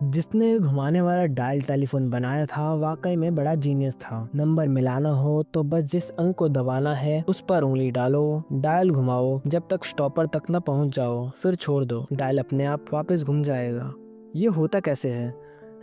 जिसने घुमाने वाला डायल टेलीफोन बनाया था वाकई में बड़ा जीनियस था। नंबर मिलाना हो तो बस जिस अंक को दबाना है उस पर उंगली डालो, डायल घुमाओ जब तक स्टॉपर तक न पहुंच जाओ, फिर छोड़ दो, डायल अपने आप वापस घूम जाएगा। ये होता कैसे है?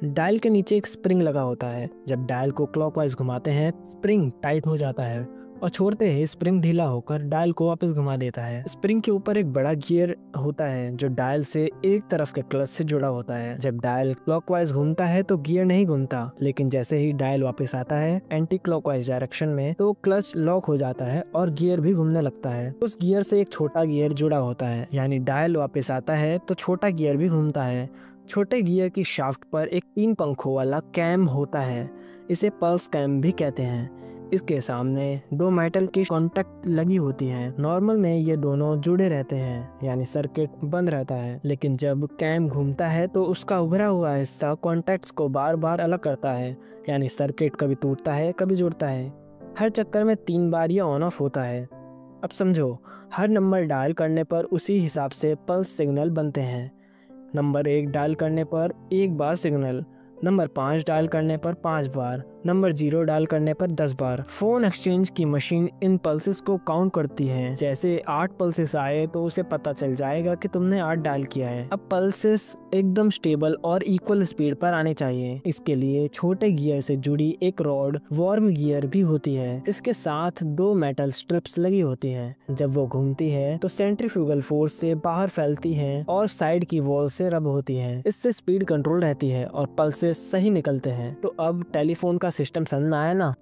डायल के नीचे एक स्प्रिंग लगा होता है। जब डायल को क्लॉकवाइज घुमाते हैं स्प्रिंग टाइट हो जाता है और छोड़ते ही स्प्रिंग ढीला होकर डायल को वापस घुमा देता है। स्प्रिंग के ऊपर एक बड़ा गियर होता है जो डायल से एक तरफ के क्लच से जुड़ा होता है। जब डायल क्लॉकवाइज घूमता है तो गियर नहीं घूमता, लेकिन जैसे ही डायल वापस आता है एंटी क्लॉकवाइज डायरेक्शन में तो क्लच लॉक हो जाता है और गियर भी घूमने लगता है। उस गियर से एक छोटा गियर जुड़ा होता है, यानी डायल वापस आता है तो छोटा गियर भी घूमता है। छोटे गियर की शाफ्ट पर एक 3 पंखों वाला कैम होता है, इसे पल्स कैम भी कहते हैं। इसके सामने 2 मेटल की कॉन्टैक्ट लगी होती हैं। नॉर्मल में ये दोनों जुड़े रहते हैं, यानी सर्किट बंद रहता है, लेकिन जब कैम घूमता है तो उसका उभरा हुआ हिस्सा कॉन्टैक्ट्स को बार बार अलग करता है, यानी सर्किट कभी टूटता है कभी जुड़ता है। हर चक्कर में 3 बार ये ऑन ऑफ होता है। अब समझो, हर नंबर डायल करने पर उसी हिसाब से पल्स सिग्नल बनते हैं। नंबर 1 डायल करने पर 1 बार सिग्नल, नंबर 5 डायल करने पर 5 बार, नंबर 0 डायल करने पर 10 बार। फोन एक्सचेंज की मशीन इन पल्सेस को काउंट करती है। जैसे 8 पल्सेस आए तो उसे पता चल जाएगा कि तुमने 8 डायल किया है। अब पल्सेस एकदम स्टेबल और इक्वल स्पीड पर आने चाहिए। इसके लिए छोटे गियर से जुड़ी एक रॉड वार्म गियर भी होती है। इसके साथ 2 मेटल स्ट्रिप्स लगी होती हैं। जब वो घूमती है तो सेंट्रीफ्यूगल फोर्स से बाहर फैलती है और साइड की वॉल से रब होती है। इससे स्पीड कंट्रोल रहती है और पल्सेस सही निकलते हैं। तो अब टेलीफोन का सिस्टम समझ में आया ना?